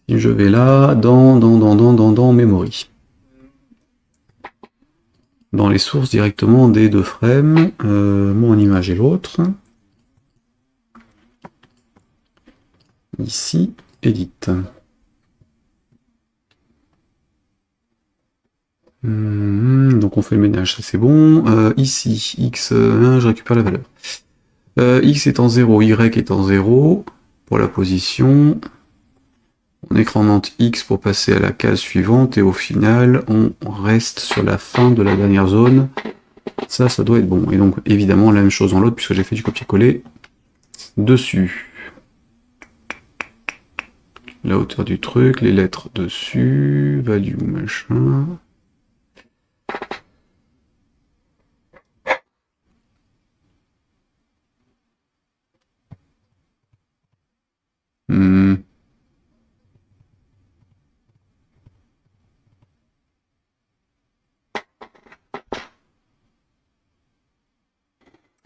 Si je vais là, dans memory. Dans les sources directement des deux frames, mon image et l'autre. Ici, edit. Donc on fait le ménage, ça c'est bon. Ici, x, je récupère la valeur. X est en 0, Y est en 0 pour la position. On écrante X pour passer à la case suivante et au final, on reste sur la fin de la dernière zone. Ça doit être bon. Et donc évidemment la même chose dans l'autre puisque j'ai fait du copier-coller dessus. La hauteur du truc, les lettres dessus, value machin.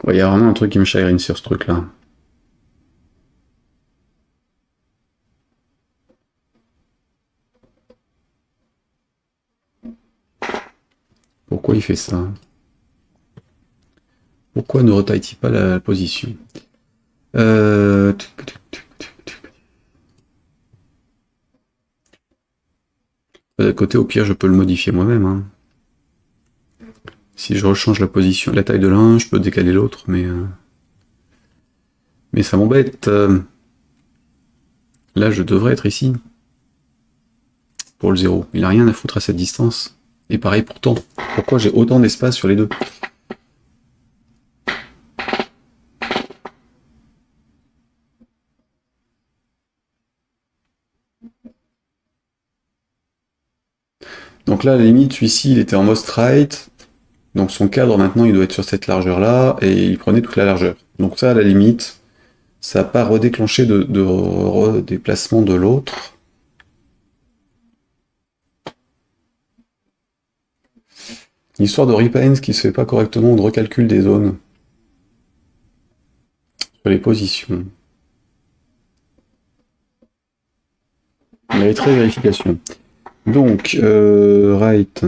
Ouais, il y a vraiment un truc qui me chagrine sur ce truc-là. Pourquoi il fait ça? Pourquoi ne retaille-t-il pas la position? De côté, au pire, je peux le modifier moi-même. Hein. Si je rechange la position, la taille de l'un, je peux décaler l'autre, mais ça m'embête. Là, je devrais être ici. Pour le 0. Il n'a rien à foutre à cette distance. Et pareil pourtant. Pourquoi j'ai autant d'espace sur les deux? Donc là, à la limite, celui-ci, il était en most right. Donc son cadre, maintenant, il doit être sur cette largeur-là. Et il prenait toute la largeur. Donc ça, à la limite, ça n'a pas redéclenché de redéplacement de l'autre. L'histoire de repaint qui se fait pas correctement ou de recalcul des zones. Sur les positions. Il mériterait vérification. Donc, right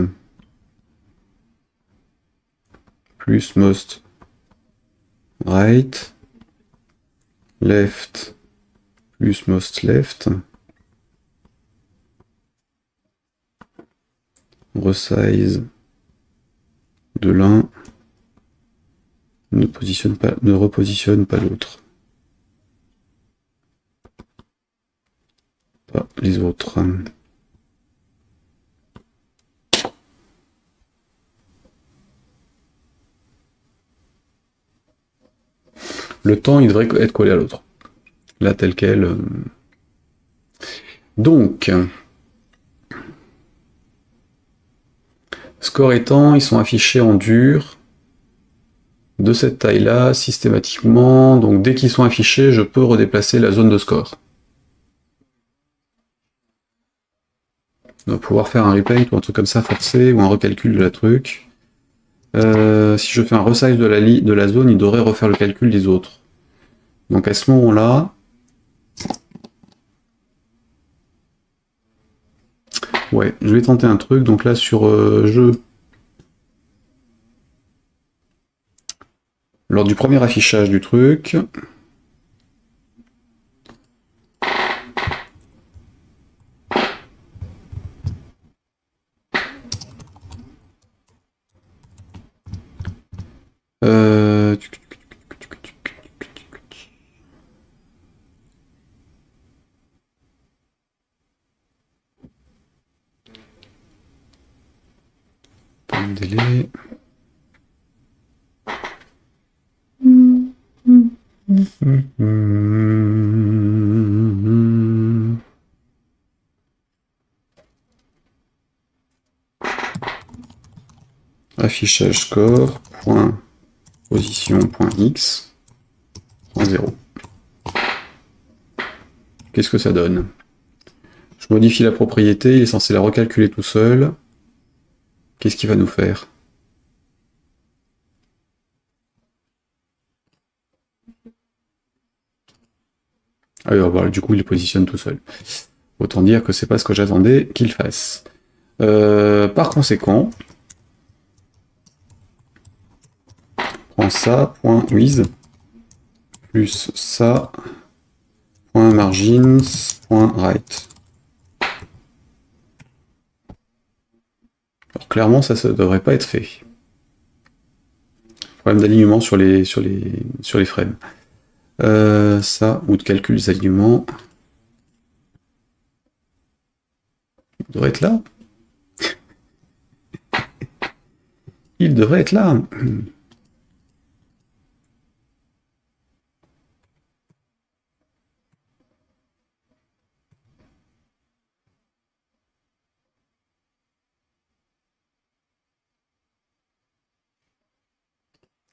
plus most right, left plus most left, resize de l'un, ne repositionne pas l'autre. Pas les autres. Le temps, il devrait être collé à l'autre. Là, tel quel. Donc, score étant, ils sont affichés en dur de cette taille-là, systématiquement. Donc, dès qu'ils sont affichés, je peux redéplacer la zone de score. On va pouvoir faire un repaint ou un truc comme ça forcé, ou un recalcul de la truc. Si je fais un resize de la zone, il devrait refaire le calcul des autres. Donc à ce moment-là, ouais, je vais tenter un truc. Donc là sur jeu, lors du premier affichage du truc, délai. Affichage score, point position, point x, point 0. Qu'est-ce que ça donne? Je modifie la propriété, il est censé la recalculer tout seul. Qu'est-ce qu'il va nous faire? Ah oui, bah, du coup, il le positionne tout seul. Autant dire que c'est pas ce que j'attendais qu'il fasse. Par conséquent, prends ça, point with, plus ça, point margins, point right. Alors clairement, ça ne devrait pas être fait. Problème d'alignement sur les frames. Ça, ou de calcul des alignements. Il devrait être là. Il devrait être là.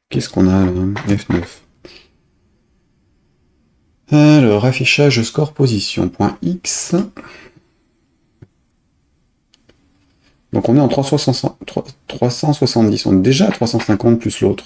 Qu'est-ce qu'on a là? F9. Alors, affichage score position, point X. Donc on est en 370, on est déjà à 350 plus l'autre.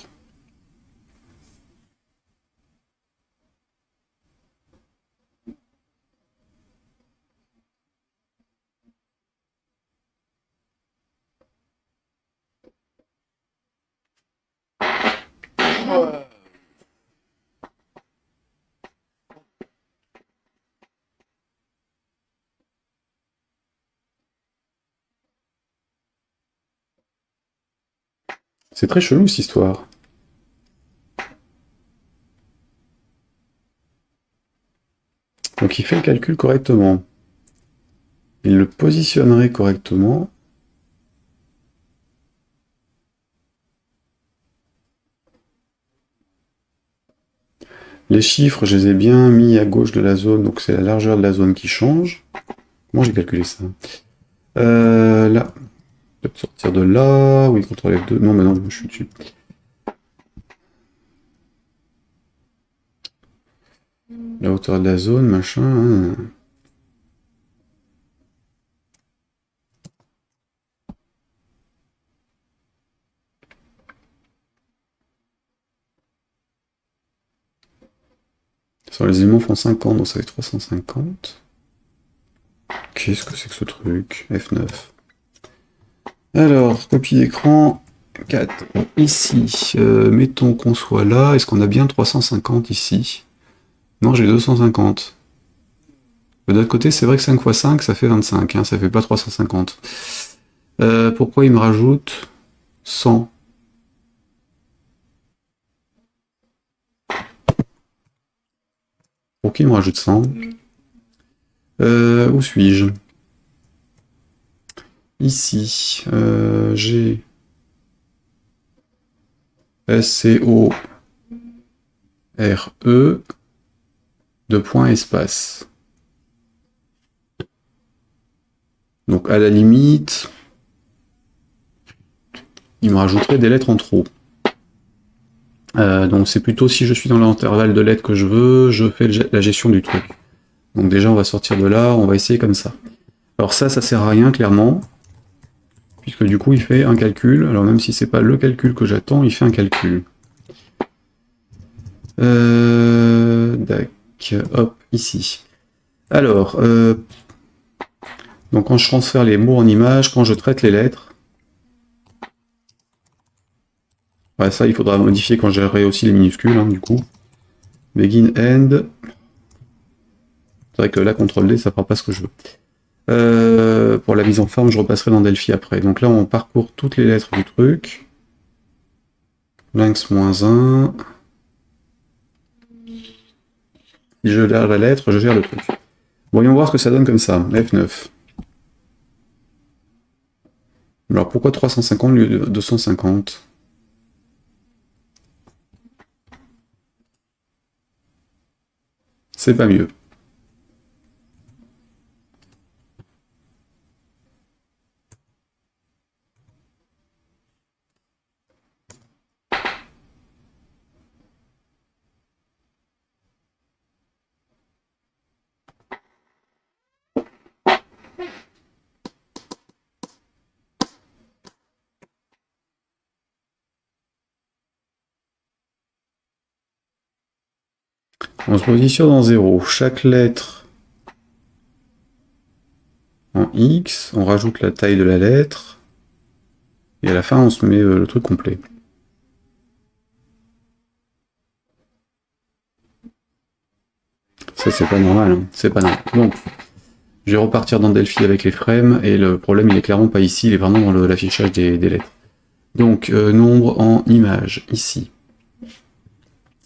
C'est très chelou cette histoire. Donc il fait le calcul correctement. Il le positionnerait correctement. Les chiffres, je les ai bien mis à gauche de la zone, donc c'est la largeur de la zone qui change. Comment j'ai calculé ça? Là. Peut-être sortir de là. Oui, CTRL F2. Non, mais non, je suis dessus. La hauteur de la zone, machin. Hein. Sur les éléments font 50, donc ça fait 350. Qu'est-ce que c'est que ce truc? F9. Alors, copie d'écran 4. Ici, mettons qu'on soit là. Est-ce qu'on a bien 350 ici? Non, j'ai 250. De l'autre côté, c'est vrai que 5 x 5, ça fait 25. Hein, ça fait pas 350. Pourquoi il me rajoute 100? Pourquoi il me rajoute 100? Où suis-je? Ici, j'ai SCO RE de point espace. Donc à la limite, il me rajouterait des lettres en trop. Donc c'est plutôt si je suis dans l'intervalle de lettres que je veux, je fais la gestion du truc. Donc déjà on va sortir de là, on va essayer comme ça. Alors ça sert à rien clairement, puisque du coup il fait un calcul. Alors même si c'est pas le calcul que j'attends, il fait un calcul. Hop, ici. Alors, donc quand je transfère les mots en images, quand je traite les lettres, ouais, ça il faudra modifier quand j'aurai aussi les minuscules, hein, du coup. Begin, end. C'est vrai que là, CTRL D, ça fera pas ce que je veux. Pour la mise en forme, je repasserai dans Delphi après. Donc là, on parcourt toutes les lettres du truc. Lynx -1. Si je gère la lettre, je gère le truc. Voyons voir ce que ça donne comme ça. F9. Alors pourquoi 350 au lieu de 250? C'est pas mieux. On se positionne en 0. Chaque lettre X, on rajoute la taille de la lettre, et à la fin on se met le truc complet. Ça c'est pas normal, hein. C'est pas normal. Donc, je vais repartir dans Delphi avec les frames, et le problème il est clairement pas ici, il est vraiment dans l'affichage des lettres. Donc, nombre en image, ici.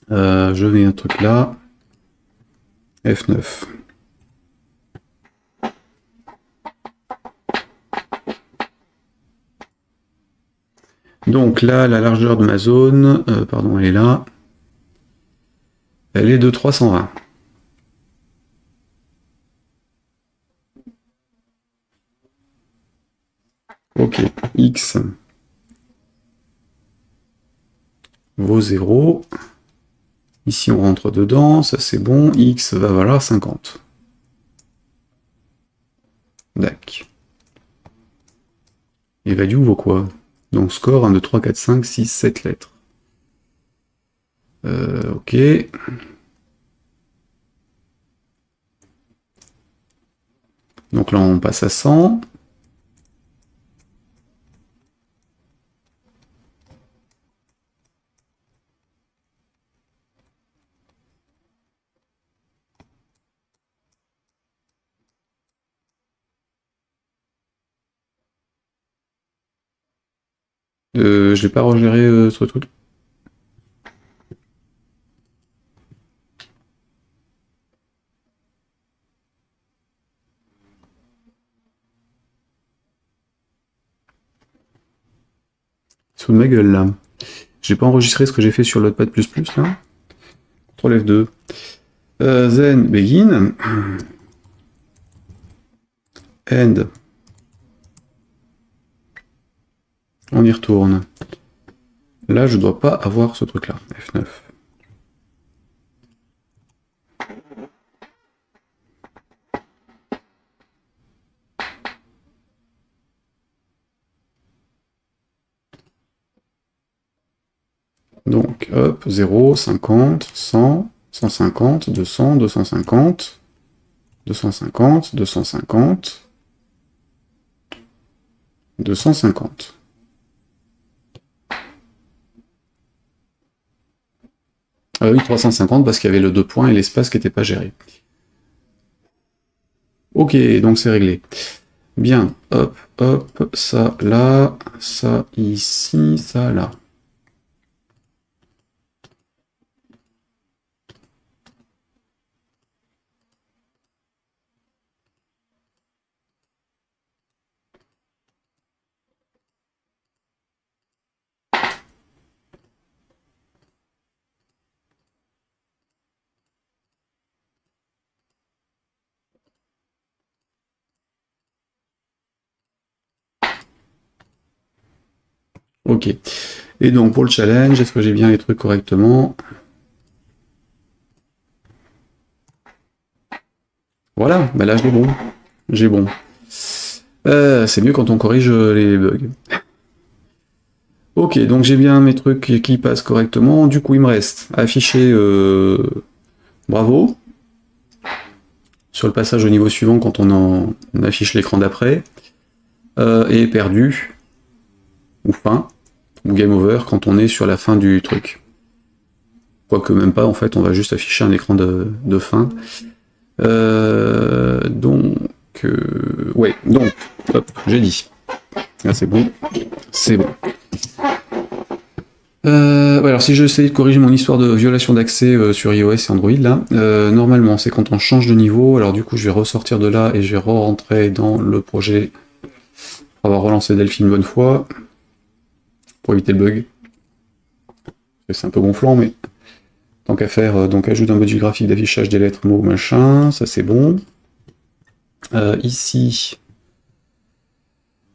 Je mets un truc là, F9. Donc là, la largeur de ma zone, pardon, elle est là, elle est de 320. Ok, X vaut 0. Ici, on rentre dedans, ça c'est bon. X va valoir 50. Dac. Et value vaut quoi? Donc score 1, 2, 3, 4, 5, 6, 7 lettres. Ok. Donc là, on passe à 100. Je l'ai pas regéré ce truc. Sous de ma gueule là. J'ai pas enregistré ce que j'ai fait sur le Notepad++ là. CTRL F2. Then begin. End. On y retourne. Là, je dois pas avoir ce truc là. F9. Donc, hop, 0, 50, 100, 150, 200, 250, 250, 250, 250. Ah oui, 350 parce qu'il y avait le 2 points et l'espace qui n'était pas géré. Ok, donc c'est réglé. Bien, hop, hop, ça là, ça ici, ça là. Ok. Et donc pour le challenge, est-ce que j'ai bien les trucs correctement? Voilà, bah là j'ai bon. J'ai bon. C'est mieux quand on corrige les bugs. Ok, donc j'ai bien mes trucs qui passent correctement. Du coup, il me reste à afficher bravo sur le passage au niveau suivant quand on affiche l'écran d'après. Et perdu, ou fin, ou game over quand on est sur la fin du truc. Quoique même pas, en fait, on va juste afficher un écran de fin. Ouais, donc, hop, j'ai dit. Là, c'est bon. C'est bon. Ouais, alors si j'essaie de corriger mon histoire de violation d'accès sur iOS et Android, là, normalement, c'est quand on change de niveau. Alors du coup, je vais ressortir de là et je vais re-rentrer dans le projet pour avoir relancé Delphi une bonne fois, pour éviter le bug. C'est un peu gonflant, mais tant qu'à faire, donc ajout d'un budget graphique d'affichage des lettres, mots, machin, ça c'est bon. Ici,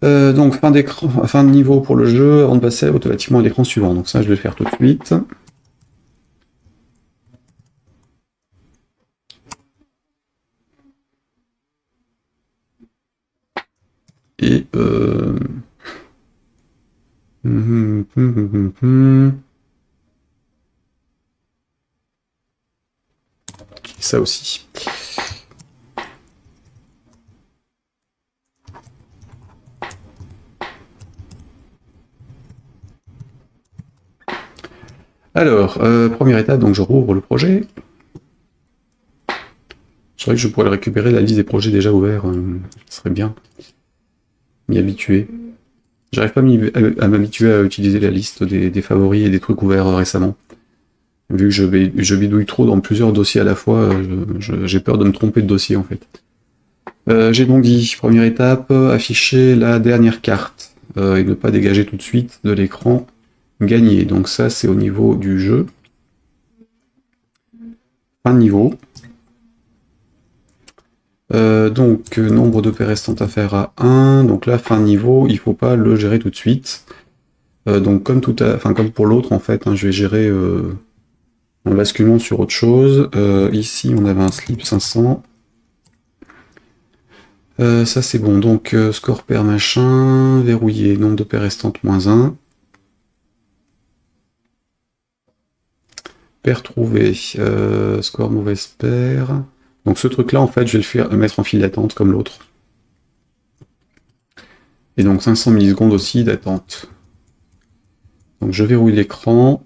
donc fin d'écran, fin de niveau pour le jeu, avant de passer automatiquement à l'écran suivant. Donc ça, je vais le faire tout de suite. Et ça aussi. Alors, première étape, donc je rouvre le projet. C'est vrai que je pourrais le récupérer, la liste des projets déjà ouverts, ce serait bien. M'y habituer. J'arrive pas à m'habituer à utiliser la liste des favoris et des trucs ouverts récemment. Vu que je bidouille trop dans plusieurs dossiers à la fois, j'ai peur de me tromper de dossier en fait. J'ai donc dit, première étape, afficher la dernière carte et ne pas dégager tout de suite de l'écran gagné. Donc ça c'est au niveau du jeu. Fin de niveau. Donc nombre de paires restantes à faire à 1. Donc là, fin de niveau, il faut pas le gérer tout de suite. Donc comme comme pour l'autre en fait, hein, je vais gérer un basculement sur autre chose. Ici, on avait un slip 500. Ça c'est bon, donc score pair machin, verrouillé, nombre de paires restantes moins 1. Paire trouvée, score mauvaise paire. Donc ce truc là en fait je vais le mettre en file d'attente comme l'autre. Et donc 500 millisecondes aussi d'attente. Donc je verrouille l'écran.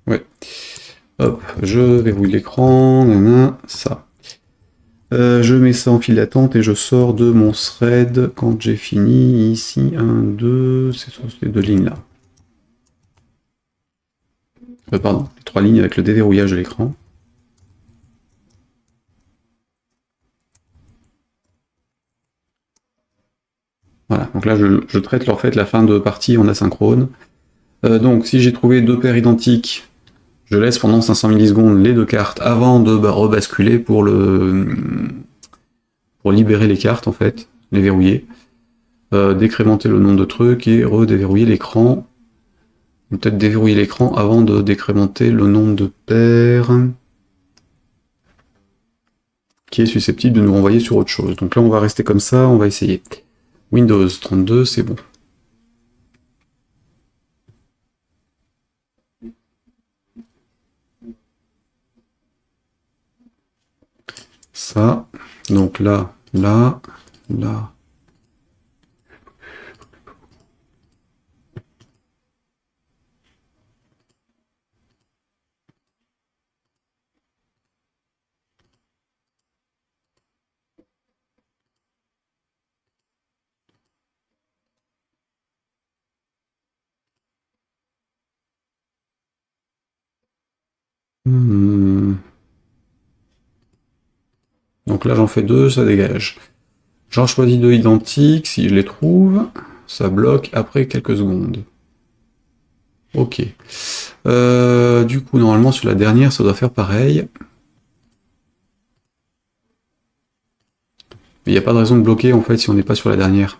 Ouais. Hop, je verrouille l'écran, nanana, ça. Je mets ça en file d'attente et je sors de mon thread quand j'ai fini. Ici, 1, 2, c'est sur ces deux lignes là. Pardon, les 3 lignes avec le déverrouillage de l'écran. Voilà, donc là je traite en fait la fin de partie en asynchrone. Donc si j'ai trouvé 2 paires identiques, je laisse pendant 500 millisecondes les 2 cartes avant de rebasculer pour libérer les cartes en fait, les verrouiller. Décrémenter le nombre de trucs et redéverrouiller l'écran. Peut-être déverrouiller l'écran avant de décrémenter le nombre de paires qui est susceptible de nous renvoyer sur autre chose. Donc là on va rester comme ça, on va essayer. Windows 32, c'est bon. Ça, donc là, là, là. Donc là j'en fais 2, ça dégage. J'en choisis 2 identiques, si je les trouve, ça bloque après quelques secondes. Ok. Du coup, normalement, sur la dernière, ça doit faire pareil. Mais il n'y a pas de raison de bloquer, en fait, si on n'est pas sur la dernière.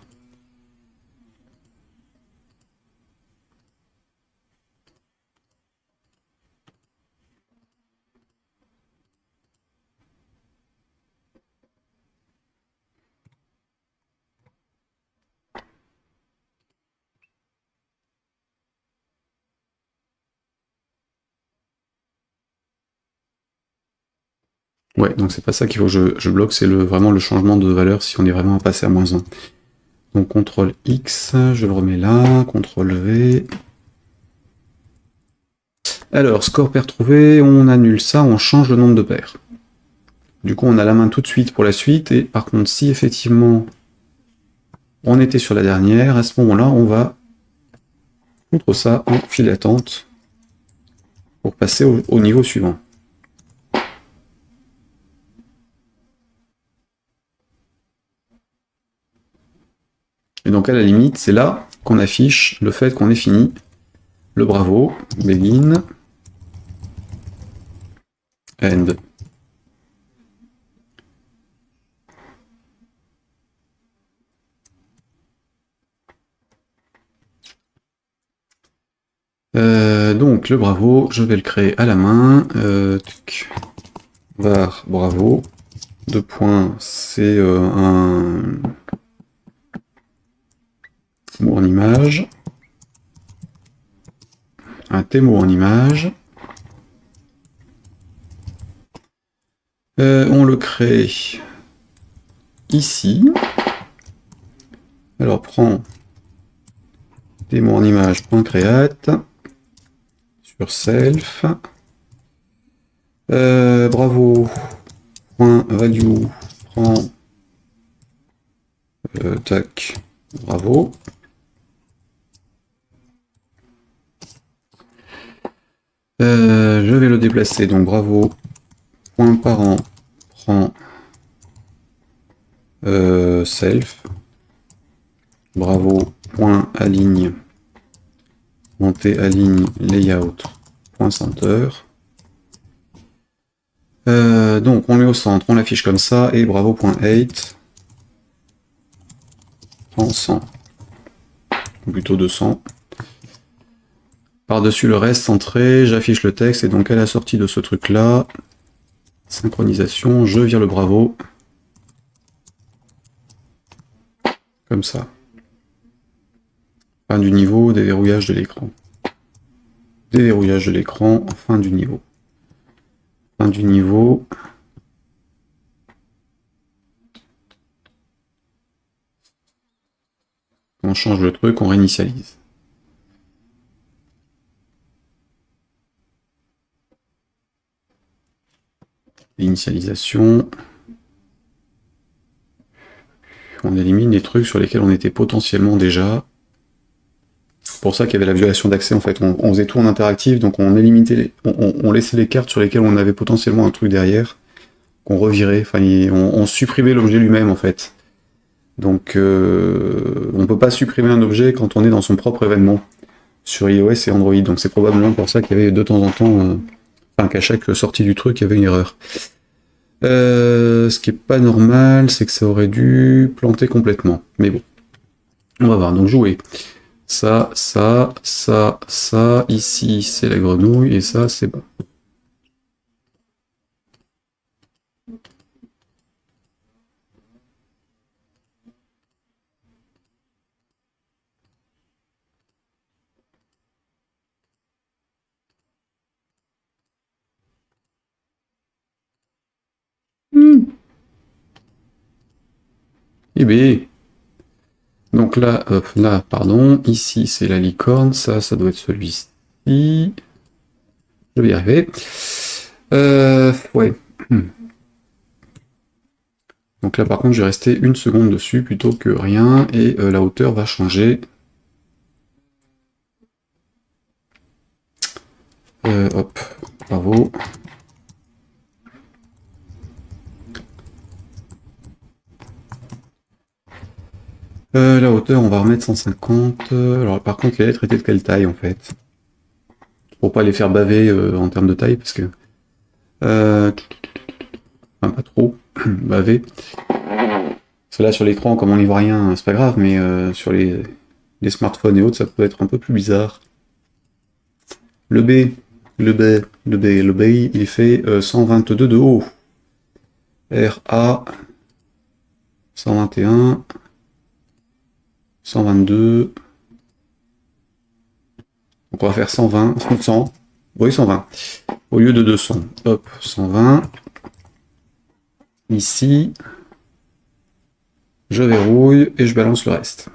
Ouais, donc c'est pas ça qu'il faut que je bloque, c'est vraiment le changement de valeur si on est vraiment à passer à -1. Donc CTRL X, je le remets là, CTRL V. Alors, score pair trouvé, on annule ça, on change le nombre de paires. Du coup, on a la main tout de suite pour la suite, et par contre, si effectivement on était sur la dernière, à ce moment-là, on va foutre ça en file d'attente pour passer au niveau suivant. Et donc à la limite, c'est là qu'on affiche le fait qu'on ait fini le bravo, begin, end. Donc le bravo, je vais le créer à la main. Var bravo, 2 points, c'est un mot en image, un T-mot en image. On le crée ici. Alors prends démo en image.create sur self. Bravo. .value prend tac. Bravo. Je vais le déplacer, donc bravo. Point parent prend self. Bravo. Point aligne. Montée aligne layout. Point center. Donc on met au centre, on l'affiche comme ça, et bravo.8 en 100. Ou plutôt 200. Par-dessus le reste centré, j'affiche le texte, et donc à la sortie de ce truc-là, synchronisation, je vire le bravo. Comme ça. Fin du niveau, déverrouillage de l'écran. Déverrouillage de l'écran, fin du niveau. Fin du niveau. On change le truc, on réinitialise. Initialisation. On élimine les trucs sur lesquels on était potentiellement déjà. C'est pour ça qu'il y avait la violation d'accès en fait. On faisait tout en interactif, donc on éliminait on laissait les cartes sur lesquelles on avait potentiellement un truc derrière, qu'on revirait, enfin on supprimait l'objet lui-même en fait. Donc on ne peut pas supprimer un objet quand on est dans son propre événement sur iOS et Android. Donc c'est probablement pour ça qu'il y avait de temps en temps, enfin qu'à chaque sortie du truc, il y avait une erreur. Ce qui est pas normal, c'est que ça aurait dû planter complètement. Mais bon, on va voir. Donc jouer. Ça, ça, ça, ça. Ici, c'est la grenouille et ça, c'est bon. Eh bien. Donc là, là, pardon, ici c'est la licorne, ça doit être celui-ci. Je vais y arriver. Ouais. Donc là par contre je vais rester une seconde dessus plutôt que rien, et la hauteur va changer. Hop, bravo. La hauteur, on va remettre 150. Alors par contre, les lettres étaient de quelle taille en fait? Pour pas les faire baver en termes de taille, parce que... enfin, pas trop, baver. Parce que là, sur l'écran, comme on n'y voit rien, c'est pas grave, mais sur les smartphones et autres, ça peut être un peu plus bizarre. Le B, il fait 122 de haut. RA, 121... 122. Donc on va faire 120, 100. Oui, 120. Au lieu de 200. Hop, 120. Ici. Je verrouille et je balance le reste.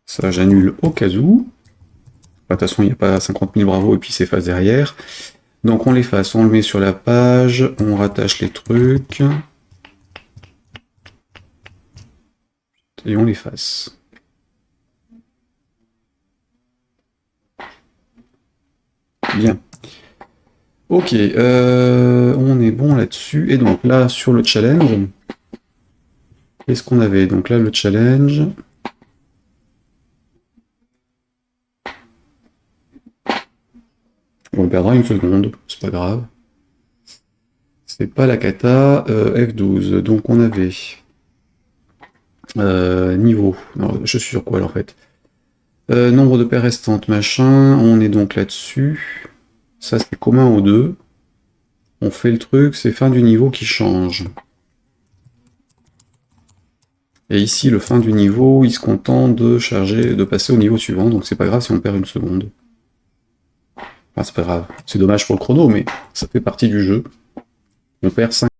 Ça, j'annule au cas où. De toute façon, il n'y a pas 50 000 bravos et puis s'efface derrière. Donc on l'efface, on le met sur la page, on rattache les trucs. Et on l'efface. Bien. Ok, on est bon là-dessus. Et donc là, sur le challenge, qu'est-ce qu'on avait? Donc là, le challenge... On perdra une seconde, c'est pas grave. C'est pas la cata. F12, donc on avait... niveau. Alors, je suis sur quoi, là, en fait? Nombre de paires restantes, machin. On est donc là-dessus. Ça, c'est commun aux deux. On fait le truc, c'est fin du niveau qui change. Et ici, le fin du niveau, il se contente de charger, de passer au niveau suivant, donc c'est pas grave si on perd une seconde. Enfin, c'est pas grave. C'est dommage pour le chrono, mais ça fait partie du jeu. On perd 5.